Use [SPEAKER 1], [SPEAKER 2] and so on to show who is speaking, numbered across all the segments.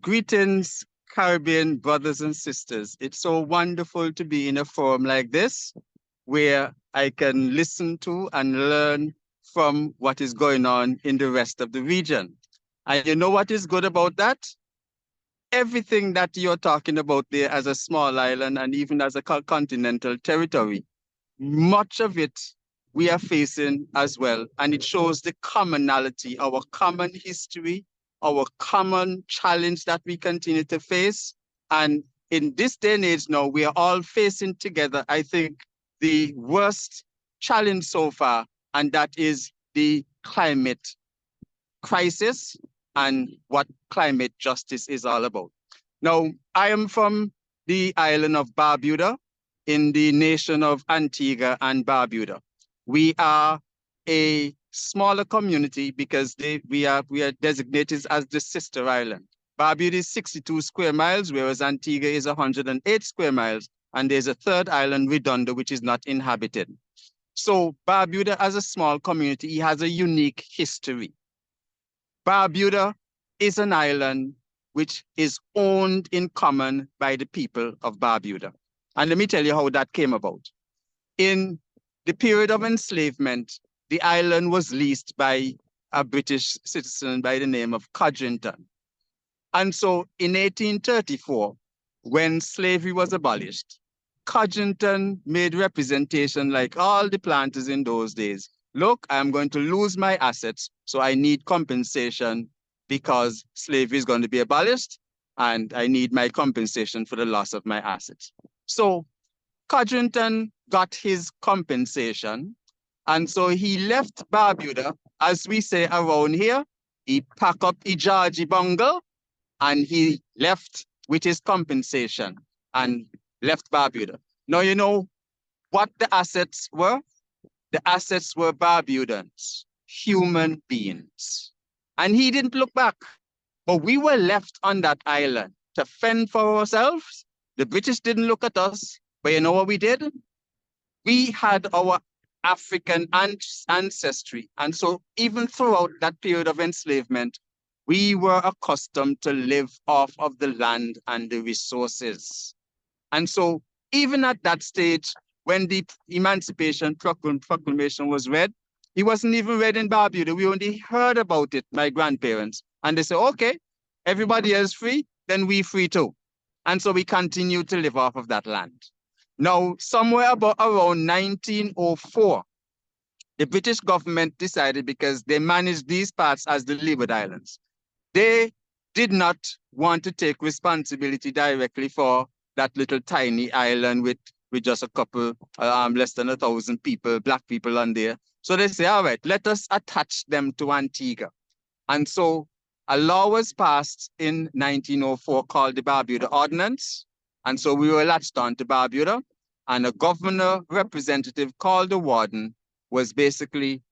[SPEAKER 1] Greetings, Caribbean brothers and sisters. It's so wonderful to be in a forum like this where I can listen to and learn from what is going on in the rest of the region. And you know what is good about that? Everything that you're talking about there as a small island and even as a continental territory, much of it we are facing as well. And it shows the commonality, our common history, our common challenge that we continue to face. And in this day and age now, we are all facing together, I think, the worst challenge so far, and that is the climate crisis and what climate justice is all about. Now, I am from the island of Barbuda in the nation of Antigua and Barbuda. We are a smaller community because we are designated as the sister island. Barbuda is 62 square miles, whereas Antigua is 108 square miles, and there's a third island, Redondo, which is not inhabited. So Barbuda, as a small community, has a unique history. Barbuda is an island which is owned in common by the people of Barbuda. And let me tell you how that came about. In the period of enslavement, the island was leased by a British citizen by the name of Codrington. And so in 1834, when slavery was abolished, Codrington made representation like all the planters in those days. Look, I'm going to lose my assets, so I need compensation because slavery is going to be abolished, and I need my compensation for the loss of my assets. So Codrington got his compensation, and so he left Barbuda, as we say around here. He packed up his Georgie bungle, and he left with his compensation and left Barbuda. Now, you know what the assets were? The assets were Barbudans, human beings. And he didn't look back. But we were left on that island to fend for ourselves. The British didn't look at us. But you know what we did? We had our African ancestry. And so even throughout that period of enslavement, we were accustomed to live off of the land and the resources. And so even at that stage, when the Emancipation Proclamation was read, it wasn't even read in Barbuda. We only heard about it, my grandparents. And they said, okay, everybody else free, then we free too. And so we continue to live off of that land. Now, somewhere about around 1904, the British government decided, because they managed these parts as the Leeward Islands, they did not want to take responsibility directly for that little tiny island with just a couple, less than 1,000 people, black people on there. So they say, all right, let us attach them to Antigua. And so a law was passed in 1904 called the Barbuda Ordinance. And so we were latched on to Barbuda, and a governor representative called the warden was basically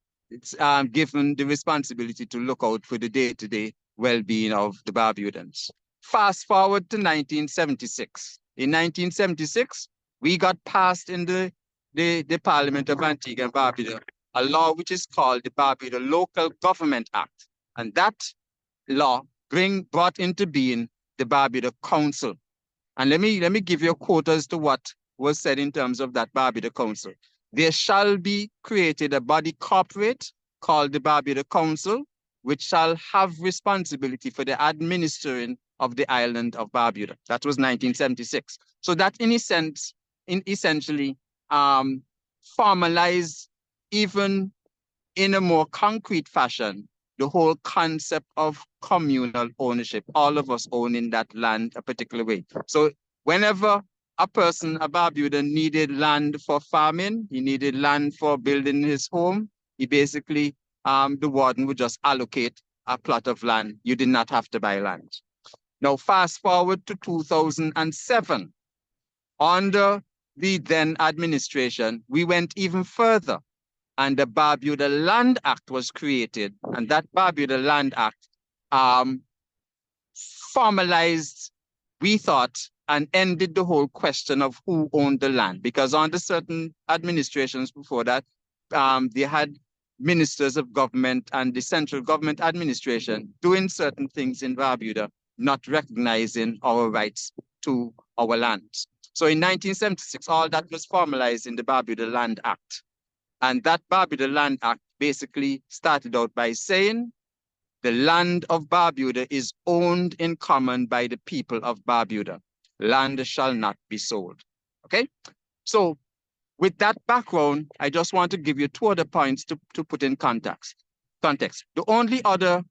[SPEAKER 1] given the responsibility to look out for the day-to-day well-being of the Barbudans. Fast forward to 1976. In 1976, we got passed in the Parliament of Antigua and Barbuda a law which is called the Barbuda Local Government Act. And that law brought into being the Barbuda Council. And let me give you a quote as to what was said in terms of that Barbuda Council. There shall be created a body corporate called the Barbuda Council, which shall have responsibility for the administering of the island of Barbuda. That was 1976. So that essentially formalized, even in a more concrete fashion, the whole concept of communal ownership, all of us owning that land a particular way. So whenever a person, a Barbudan, needed land for farming, he needed land for building his home, he basically, the warden would just allocate a plot of land. You did not have to buy land. Now, fast forward to 2007. Under the then administration, we went even further, and the Barbuda Land Act was created. And that Barbuda Land Act formalized, we thought, and ended the whole question of who owned the land. Because under certain administrations before that, they had ministers of government and the central government administration doing certain things in Barbuda not recognizing our rights to our lands. So in 1976, all that was formalized in the Barbuda Land Act. And that Barbuda Land Act basically started out by saying the land of Barbuda is owned in common by the people of Barbuda. Land shall not be sold. Okay? So with that background, I just want to give you two other points to put in context. The only other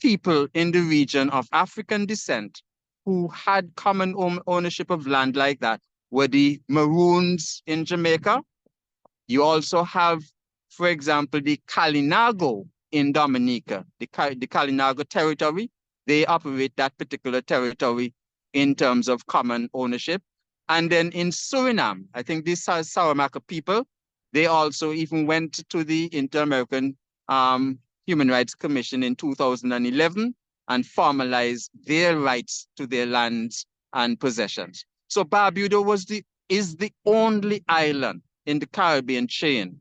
[SPEAKER 1] people in the region of African descent who had common ownership of land like that were the Maroons in Jamaica. You also have, for example, the Kalinago in Dominica, the Kalinago territory. They operate that particular territory in terms of common ownership. And then in Suriname, I think these Saramacca people, they also even went to the Inter-American Human Rights Commission in 2011 and formalized their rights to their lands and possessions. So Barbuda is the only island in the Caribbean chain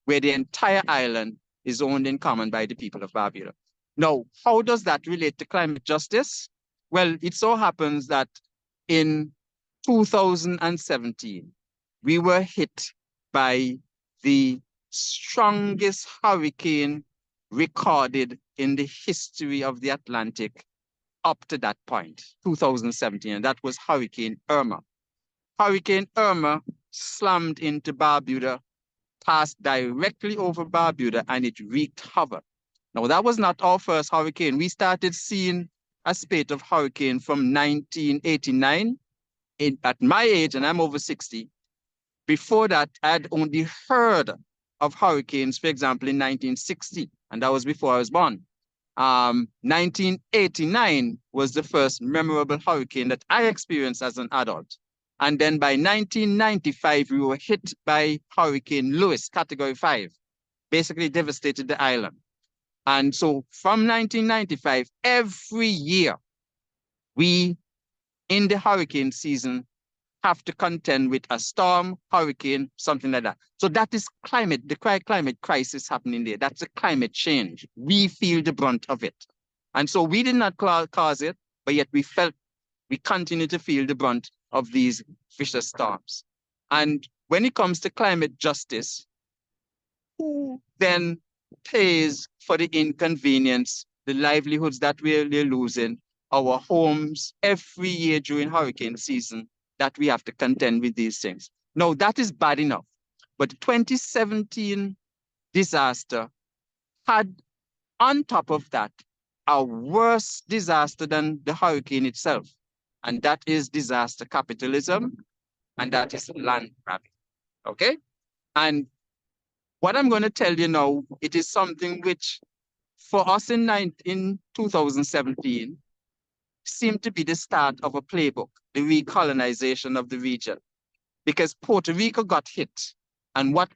[SPEAKER 1] where the entire island is owned in common by the people of Barbuda. Now, how does that relate to climate justice? Well, it so happens that in 2017, we were hit by the strongest hurricane recorded in the history of the Atlantic up to that point, 2017, and that was Hurricane Irma. Hurricane Irma slammed into Barbuda, passed directly over Barbuda, and it wreaked havoc. Now, that was not our first hurricane. We started seeing a spate of hurricane from 1989. At my age, and I'm over 60, before that, I'd only heard of hurricanes, for example, in 1960, and that was before I was born. 1989 was the first memorable hurricane that I experienced as an adult. And then by 1995, we were hit by Hurricane Lewis, Category 5, basically devastated the island. And so from 1995, every year, we, in the hurricane season, have to contend with a storm, hurricane, something like that. So that is climate, the climate crisis happening there. That's a climate change. We feel the brunt of it. And so we did not cause it, but yet we continue to feel the brunt of these vicious storms. And when it comes to climate justice, who then pays for the inconvenience, the livelihoods that we're losing, our homes every year during hurricane season, that we have to contend with these things? Now, that is bad enough. But the 2017 disaster had, on top of that, a worse disaster than the hurricane itself. And that is disaster capitalism, and that is land grabbing. Okay? And what I'm going to tell you now, it is something which, for us in 2017, seemed to be the start of a playbook, the recolonization of the region, because Puerto Rico got hit. And what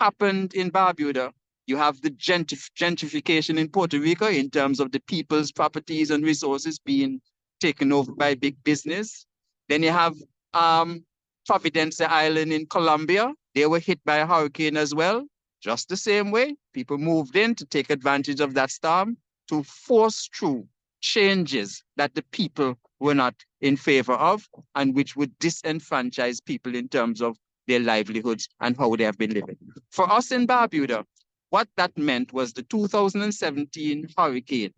[SPEAKER 1] happened in Barbuda, you have the gentrification in Puerto Rico in terms of the people's properties and resources being taken over by big business. Then you have Providencia Island in Colombia. They were hit by a hurricane as well, just the same way. People moved in to take advantage of that storm to force through changes that the people were not in favor of and which would disenfranchise people in terms of their livelihoods and how they have been living. For us in Barbuda, what that meant was the 2017 hurricane.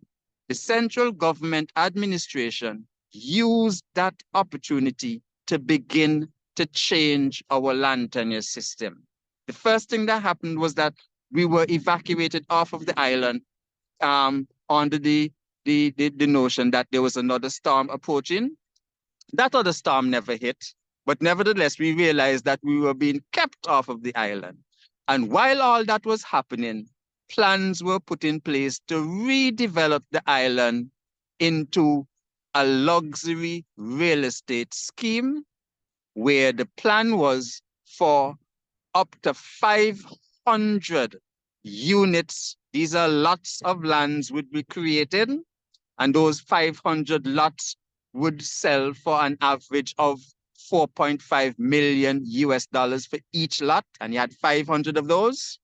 [SPEAKER 1] The central government administration used that opportunity to begin to change our land tenure system. The first thing that happened was that we were evacuated off of the island under the notion that there was another storm approaching. That other storm never hit, but nevertheless, we realized that we were being kept off of the island. And while all that was happening, plans were put in place to redevelop the island into a luxury real estate scheme, where the plan was for up to 500 units. These are lots of lands would be created, and those 500 lots would sell for an average of $4.5 million for each lot, and you had 500 of those.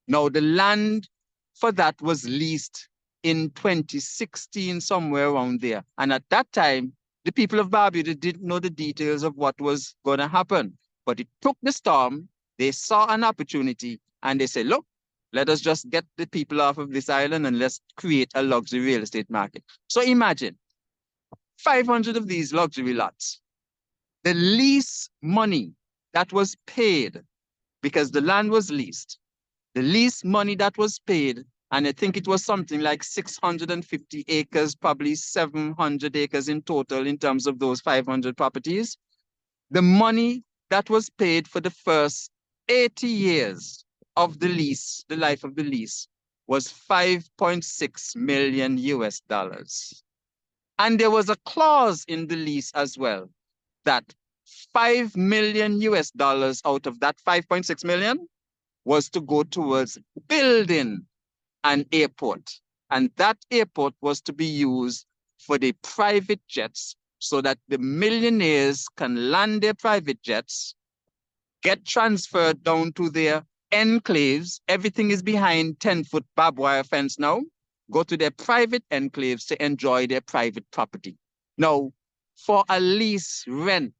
[SPEAKER 1] Now, the land for that was leased in 2016, somewhere around there. And at that time, the people of Barbuda didn't know the details of what was going to happen. But it took the storm, they saw an opportunity, and they said, look, let us just get the people off of this island and let's create a luxury real estate market. So imagine 500 of these luxury lots. The lease money that was paid, because the land was leased, the lease money that was paid, and I think it was something like 650 acres, probably 700 acres in total in terms of those 500 properties. The money that was paid for the first 80 years of the lease, the life of the lease, was 5.6 million US dollars. And there was a clause in the lease as well that 5 million US dollars out of that 5.6 million was to go towards building an airport. And that airport was to be used for the private jets so that the millionaires can land their private jets, get transferred down to their enclaves. Everything is behind 10-foot barbed wire fence now. Go to their private enclaves to enjoy their private property. Now, for a lease rent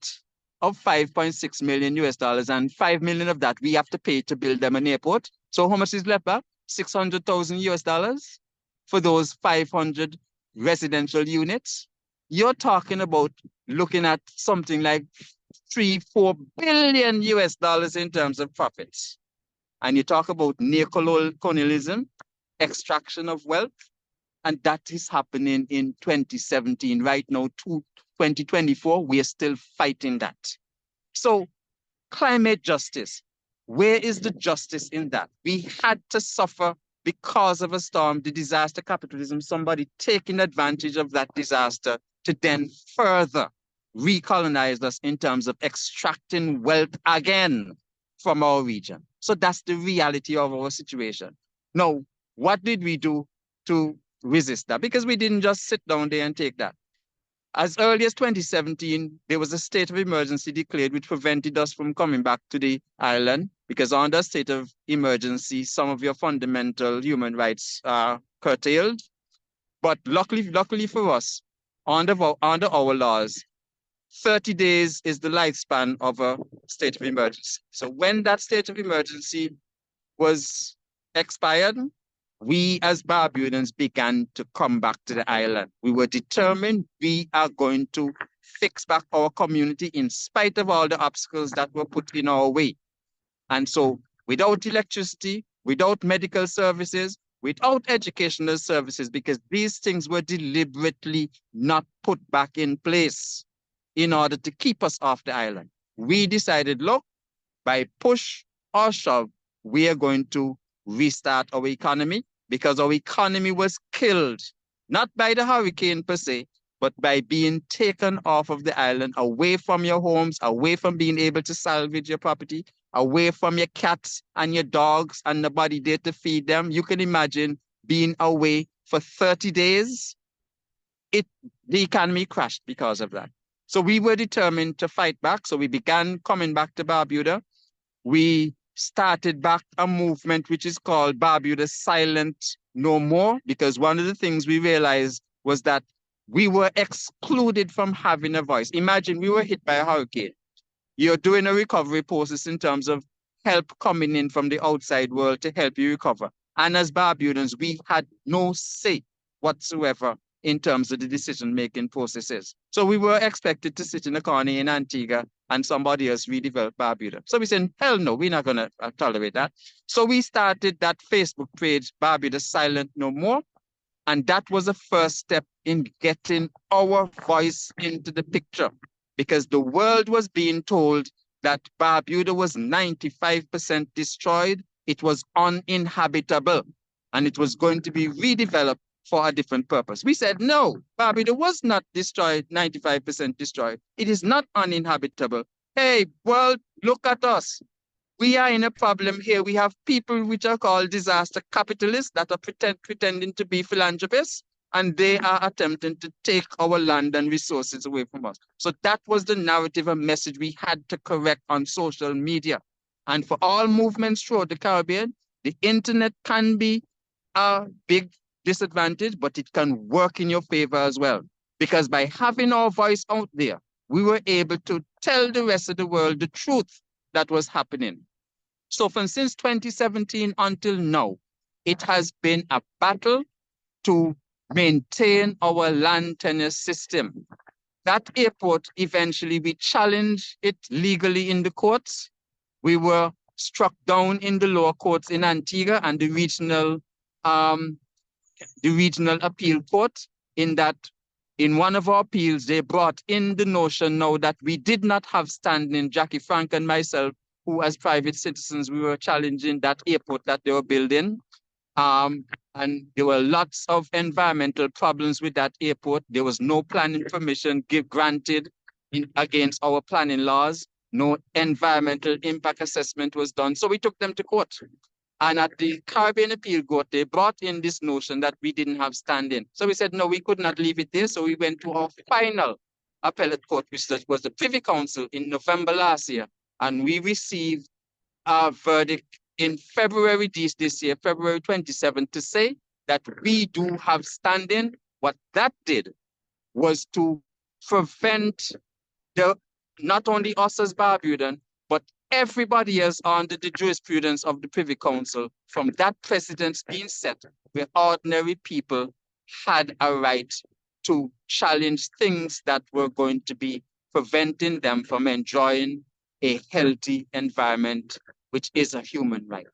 [SPEAKER 1] of 5.6 million US dollars, and 5 million of that we have to pay to build them an airport. So how much is left back? 600,000 US dollars for those 500 residential units. You're talking about looking at something like 3-4 billion US dollars in terms of profits. And you talk about neocolonialism, extraction of wealth, and that is happening in 2017. Right now, 2024, we are still fighting that. So climate justice, where is the justice in that? We had to suffer because of a storm, the disaster capitalism, somebody taking advantage of that disaster to then further recolonize us in terms of extracting wealth again from our region. So that's the reality of our situation. Now, what did we do to resist that? Because we didn't just sit down there and take that. As early as 2017, there was a state of emergency declared which prevented us from coming back to the island, because under a state of emergency, some of your fundamental human rights are curtailed. But luckily for us, under our laws, 30 days is the lifespan of a state of emergency. So when that state of emergency was expired, we as Barbudans began to come back to the island. We were determined we are going to fix back our community in spite of all the obstacles that were put in our way. And so without electricity, without medical services, without educational services, because these things were deliberately not put back in place in order to keep us off the island, we decided, look, by push or shove, we are going to restart our economy, because our economy was killed, not by the hurricane per se, but by being taken off of the island, away from your homes, away from being able to salvage your property, away from your cats and your dogs and nobody there to feed them. You can imagine being away for 30 days. The economy crashed because of that. So we were determined to fight back. So we began coming back to Barbuda. We started back a movement which is called Barbuda Silent No More, because one of the things we realized was that we were excluded from having a voice. Imagine we were hit by a hurricane. You're doing a recovery process in terms of help coming in from the outside world to help you recover. And as Barbudans, we had no say whatsoever in terms of the decision-making processes. So we were expected to sit in a corner in Antigua and somebody else redevelop Barbuda. So we said, hell no, we're not gonna tolerate that. So we started that Facebook page, Barbuda Silent No More. And that was the first step in getting our voice into the picture, because the world was being told that Barbuda was 95% destroyed. It was uninhabitable and it was going to be redeveloped for a different purpose. We said, no, Barbuda was not destroyed, 95% destroyed. It is not uninhabitable. Hey, world, look at us. We are in a problem here. We have people which are called disaster capitalists that are pretending to be philanthropists, and they are attempting to take our land and resources away from us. So that was the narrative and message we had to correct on social media. And for all movements throughout the Caribbean, the internet can be a big disadvantage, but it can work in your favor as well. Because by having our voice out there, we were able to tell the rest of the world the truth that was happening. So from since 2017 until now, it has been a battle to maintain our land tenure system. That airport, eventually we challenged it legally in the courts. We were struck down in the lower courts in Antigua and the regional appeal court, in that in one of our appeals, they brought in the notion now that we did not have standing, Jackie Frank and myself, who as private citizens, we were challenging that airport that they were building. And there were lots of environmental problems with that airport. There was no planning permission granted against our planning laws. No environmental impact assessment was done. So we took them to court. And at the Caribbean Appeal Court, they brought in this notion that we didn't have standing. So we said, no, we could not leave it there. So we went to our final appellate court, which was the Privy Council in November last year. And we received a verdict in February this year, February 27th, to say that we do have standing. What that did was to prevent not only us as Barbudan, but everybody else under the jurisprudence of the Privy Council from that precedent being set, where ordinary people had a right to challenge things that were going to be preventing them from enjoying a healthy environment, which is a human right.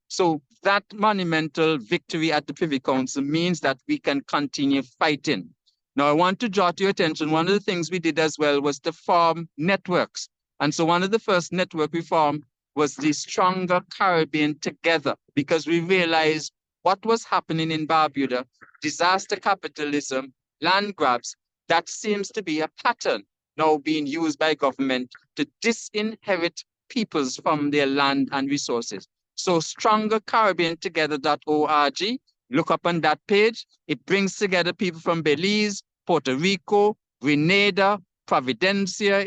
[SPEAKER 1] So that monumental victory at the Privy Council means that we can continue fighting. Now, I want to draw to your attention, one of the things we did as well was to form networks. And so one of the first network we formed was the Stronger Caribbean Together, because we realized what was happening in Barbuda, disaster capitalism, land grabs, that seems to be a pattern now being used by government to disinherit peoples from their land and resources. So strongercaribbeantogether.org, look up on that page. It brings together people from Belize, Puerto Rico, Grenada, Providencia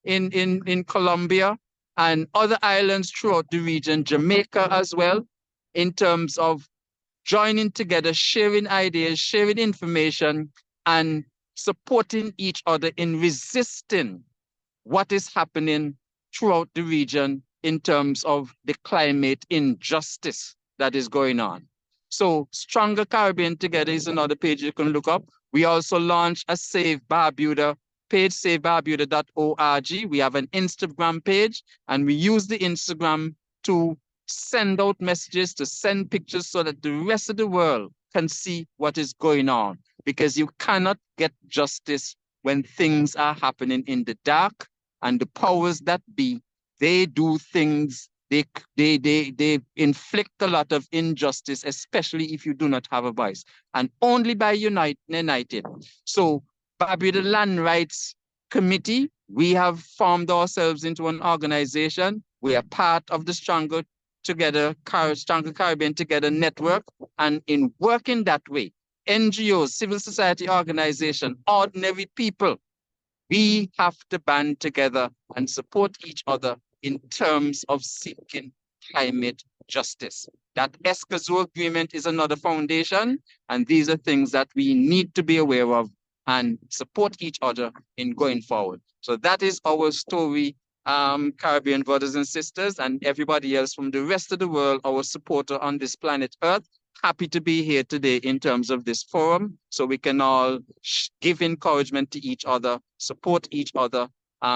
[SPEAKER 1] in Colombia, and other islands throughout the region, Jamaica as well, in terms of joining together, sharing ideas, sharing information, and supporting each other in resisting what is happening throughout the region in terms of the climate injustice that is going on. So Stronger Caribbean Together is another page you can look up. We also launched a Save Barbuda page, savebarbuda.org. We have an Instagram page, and we use the Instagram to send out messages, to send pictures so that the rest of the world can see what is going on. Because you cannot get justice when things are happening in the dark, and the powers that be, they do things, they inflict a lot of injustice, especially if you do not have a voice, and only by united. So Barbuda Land Rights Committee, we have formed ourselves into an organization. We are part of the Stronger Caribbean Together network, and in working that way, NGOs, civil society organization, ordinary people, we have to band together and support each other in terms of seeking climate justice. That Escazú Agreement is another foundation, and these are things that we need to be aware of and support each other in going forward. So that is our story, Caribbean brothers and sisters, and everybody else from the rest of the world, our supporter on this planet Earth. Happy to be here today in terms of this forum, so we can all give encouragement to each other, support each other,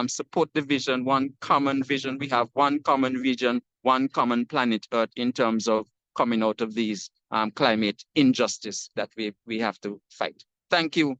[SPEAKER 1] support the vision, one common vision. We have one common region, one common planet Earth in terms of coming out of these climate injustice that we have to fight. Thank you